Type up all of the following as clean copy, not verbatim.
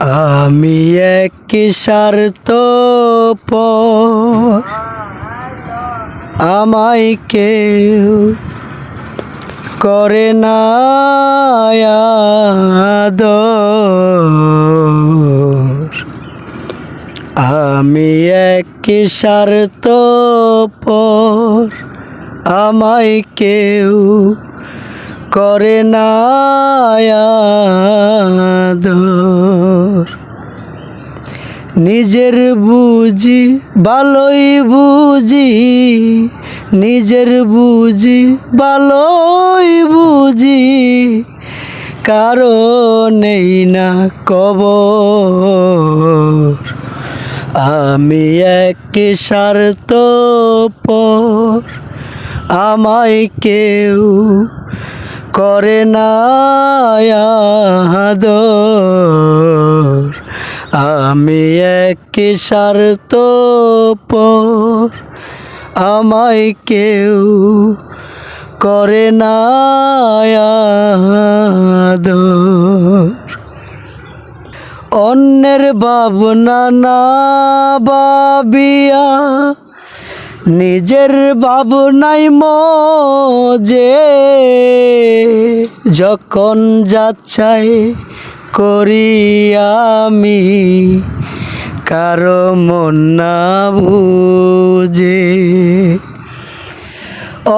আমি এক স্বার্থ আমায় কেউ করে না আদর। আমি এক স্বার্থ আমায় কেউ করে না আদর। নিজের বুঝি ভালোই বুঝি, নিজের বুঝি ভালোই বুঝি, কারণেই না কবর। আমি এক স্বার্থ আমায় কেউ করে না আদর। আমি এক স্বার্থ আমায় কেউ করে না আদর। অন্যের ভাবনা না ভাবিয়া নিজের ভাবনাই মজে, যখন যাচ্ছাই করি আমি কারো মন না বুঝে।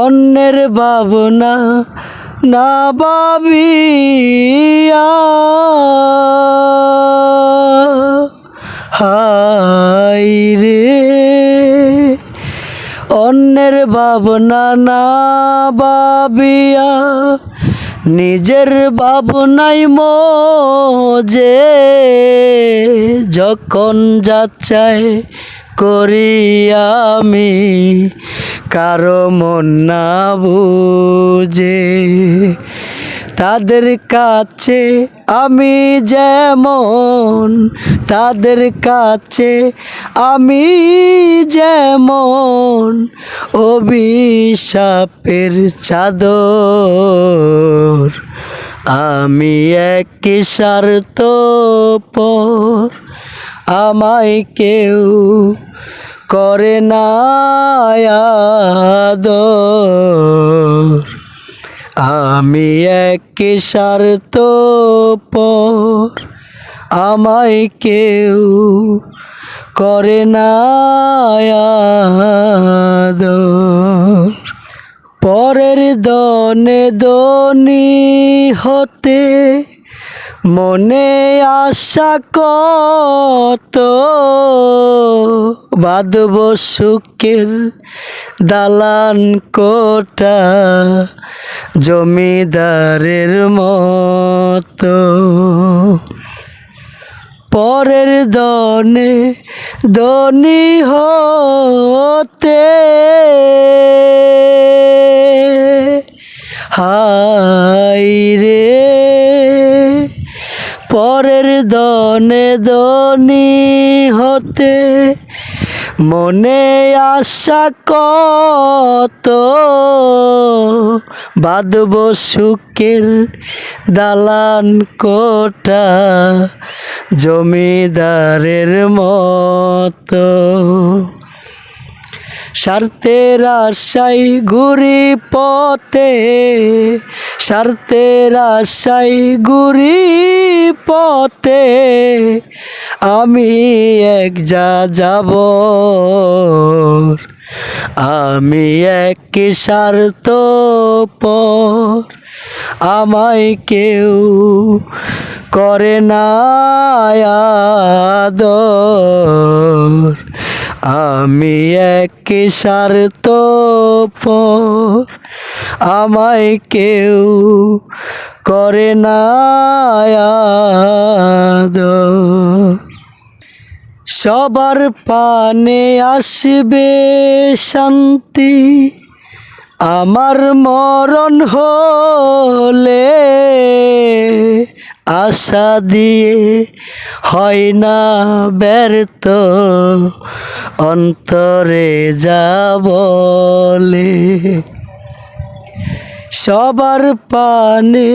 অন্যের ভাবনা না ভাবিয়া হায় রে, অন্যের ভাবনা না ভাবিয়া নিজের ভাবনাই মজে, যখন যাচ্ছাই করি আমি কারো মন না বুঝে। তাদের কাছে আমি যেমন, তাদের কাছে আমি যেমন অভিশাপের চাদর। আমি এক স্বার্থ আমায় কেউ করে না আদর। আমি এক স্বার্থ আমায় কেউ করে না আদর। পরের দনে দনি হতে মনে আশা কত, বাঁধব সুখের দালান কোঠা জমিদারের মতো। পরের দনে দনি হতে হায় রে, পরের দনে দনি হতে মনে আশা কত, বাঁধব সুখের দালান কোঠা জমিদারের মতো। স্বার্থের আশায় ঘুরি পথে, স্বার্থের আশায় ঘুরি পথে, আমি এক যাযাবর। আমি এক স্বার্থ আমায় কেউ করে না আদর। আমি এক স্বার্থ আমায় কেউ করে না আদর। সবার পানে আসবে শান্তি, আমার মরণ হলে আশা দিয়ে হয় না ব্যর্থ, অন্তরে যা বলে। সবার পানে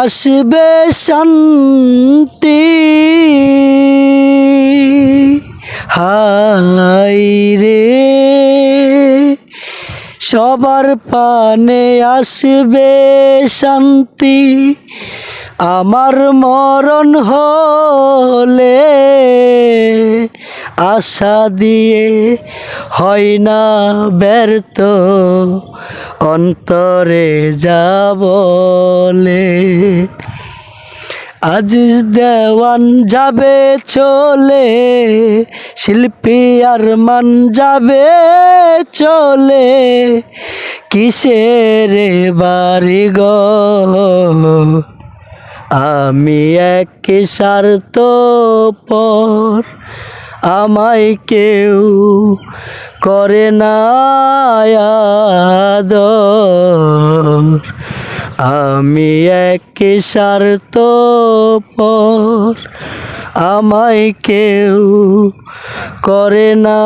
আসবে শান্তি, হাই রে সবার পানে আসবে শান্তি, আমার মরণ হলে আশা দিয়ে হয় না ব্যর্থ, অন্তরে যা বলে। আজিজ দেওয়ান যাবে চলে, শিল্পী আরমান যাবে চলে, কিসের বাড়ি ঘর, আমি এক স্বার্থপর, আমায় কেউ করে না আদর, আমি এক স্বার্থপর, আমায় কেউ করে না